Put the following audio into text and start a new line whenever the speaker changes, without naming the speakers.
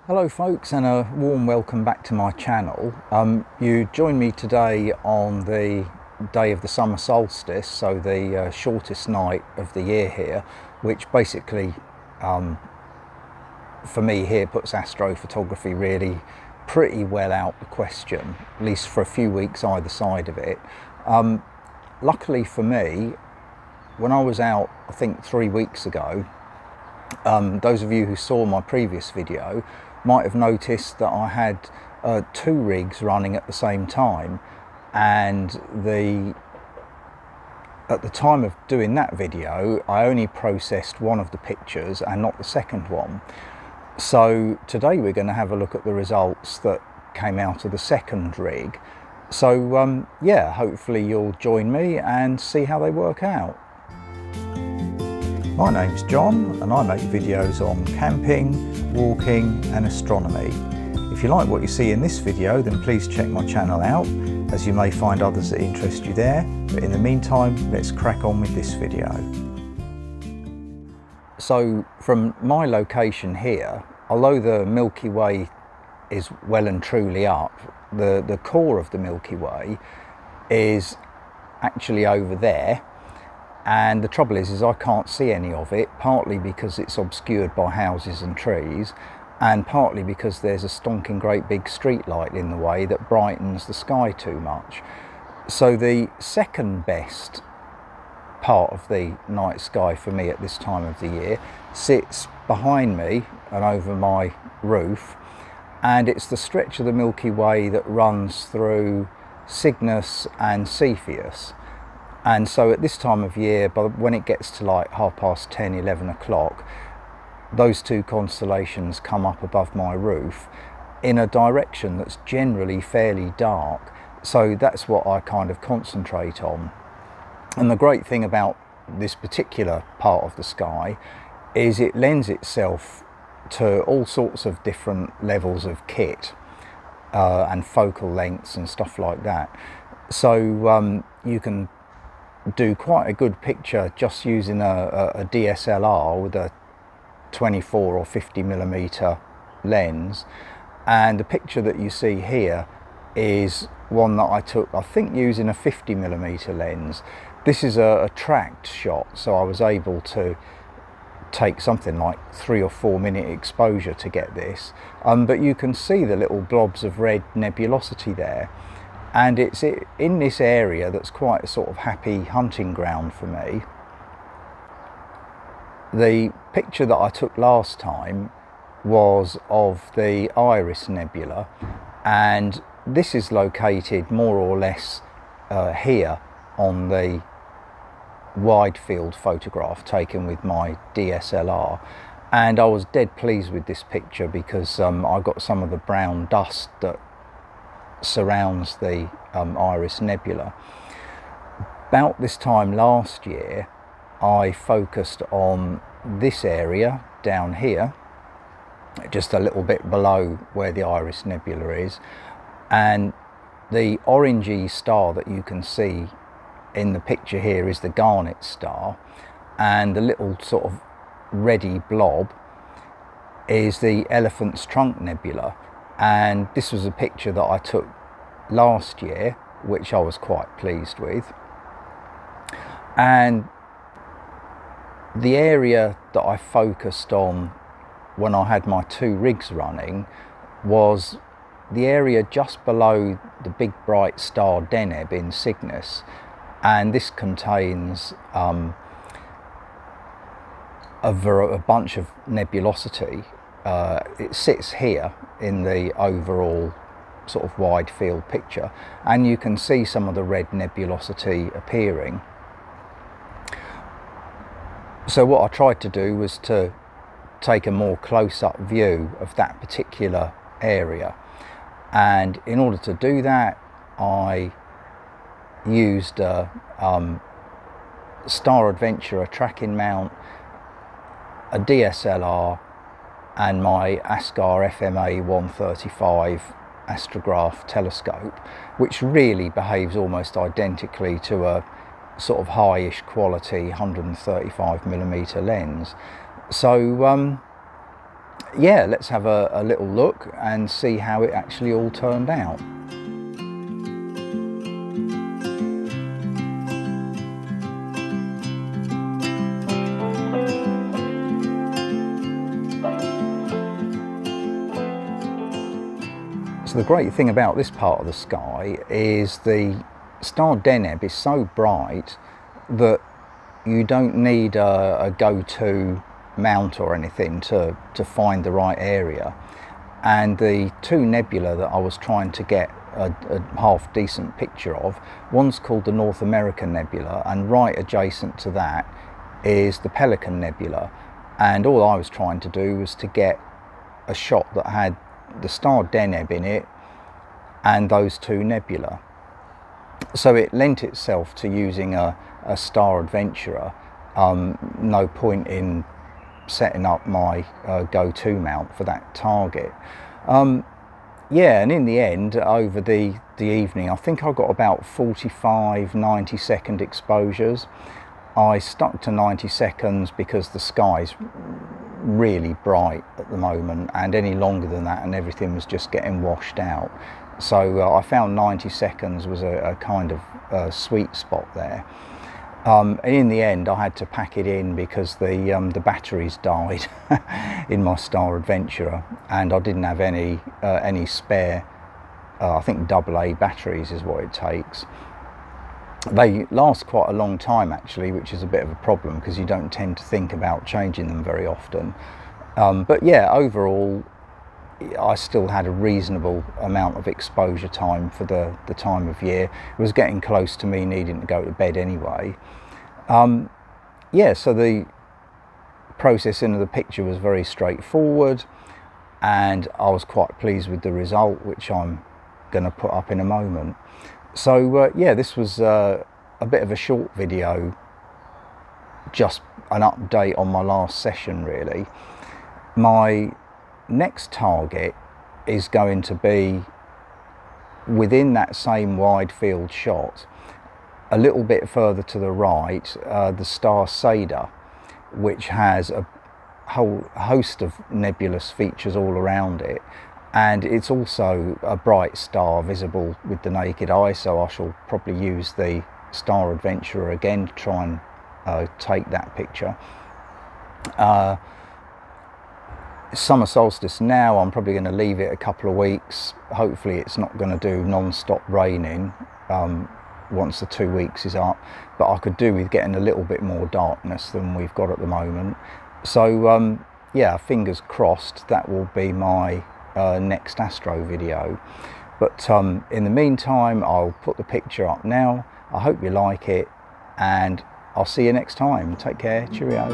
Hello folks, and a warm welcome back to my channel. You join me today on the day of the summer solstice, so the shortest night of the year here, which basically for me here puts astrophotography really pretty well out the question, at least for a few weeks either side of it. Luckily for me, when I was out, I think 3 weeks ago, those of you who saw my previous video might have noticed that I had 2 rigs running at the same time, and at the time of doing that video I only processed one of the pictures and not the second one. So today we're going to have a look at the results that came out of the second rig. So yeah, hopefully you'll join me and see how they work out. My name's John and I make videos on camping, walking and astronomy. If you like what you see in this video, then please check my channel out, as you may find others that interest you there. But in the meantime, let's crack on with this video. So from my location here, although the Milky Way is well and truly up, the core of the Milky Way is actually over there. And the trouble is I can't see any of it, partly because it's obscured by houses and trees, and partly because there's a stonking great big street light in the way that brightens the sky too much. So the second best part of the night sky for me at this time of the year sits behind me and over my roof, and it's the stretch of the Milky Way that runs through Cygnus and Cepheus. And so at this time of year, but when it gets to like 10:30, 11 o'clock, those 2 constellations come up above my roof in a direction that's generally fairly dark. So that's what I kind of concentrate on. And the great thing about this particular part of the sky is it lends itself to all sorts of different levels of kit and focal lengths and stuff like that. So you can do quite a good picture just using a DSLR with a 24 or 50 millimeter lens. And the picture that you see here is one that I took, I think, using a 50 millimeter lens. This is a tracked shot, so I was able to take something like 3 or 4 minute exposure to get this. But you can see the little blobs of red nebulosity there. And it's in this area that's quite a sort of happy hunting ground for me. The picture that I took last time was of the Iris Nebula, and this is located more or less here on the wide field photograph taken with my DSLR. And I was dead pleased with this picture because I got some of the brown dust that surrounds the Iris Nebula. About this time last year, I focused on this area down here, just a little bit below where the Iris Nebula is, and the orangey star that you can see in the picture here is the Garnet star, and the little sort of reddy blob is the Elephant's Trunk Nebula. And this was a picture that I took last year, which I was quite pleased with. And the area that I focused on when I had my 2 rigs running was the area just below the big bright star Deneb in Cygnus. And this contains a bunch of nebulosity. It sits here in the overall sort of wide field picture, and you can see some of the red nebulosity appearing. So what I tried to do was to take a more close-up view of that particular area, and in order to do that I used a Star Adventurer tracking mount, a DSLR and my Askar FMA 135 astrograph telescope, which really behaves almost identically to a sort of high-ish quality 135mm lens. So yeah, let's have a little look and see how it actually all turned out. So the great thing about this part of the sky is the star Deneb is so bright that you don't need a go-to mount or anything to find the right area. And the two nebula that I was trying to get a half decent picture of, one's called the North American Nebula, and right adjacent to that is the Pelican Nebula. And all I was trying to do was to get a shot that had the star Deneb in it and those two nebula. So it lent itself to using a star adventurer. No point in setting up my go-to mount for that target. Yeah, and in the end, over the evening, I think I got about 45, 90-second exposures. I stuck to 90 seconds because the sky's really bright at the moment, and any longer than that and everything was just getting washed out. So I found 90 seconds was a kind of sweet spot there. And in the end, I had to pack it in because the batteries died in my Star Adventurer, and I didn't have any spare. I think AA batteries is what it takes. They last quite a long time actually, which is a bit of a problem because you don't tend to think about changing them very often. But yeah, overall, I still had a reasonable amount of exposure time for the time of year. It was getting close to me needing to go to bed anyway. Yeah, so the processing of the picture was very straightforward, and I was quite pleased with the result, which I'm going to put up in a moment. So yeah, this was a bit of a short video, just an update on my last session really. My next target is going to be within that same wide field shot, a little bit further to the right, the star Seda, which has a whole host of nebulous features all around it, and it's also a bright star visible with the naked eye, so I shall probably use the Star Adventurer again to try and take that picture. Summer solstice now, I'm probably going to leave it a couple of weeks. Hopefully it's not going to do non-stop raining once the 2 weeks is up, but I could do with getting a little bit more darkness than we've got at the moment. So yeah, fingers crossed that will be my next astro video. But in the meantime, I'll put the picture up now. I hope you like it, and I'll see you next time. Take care, cheerio.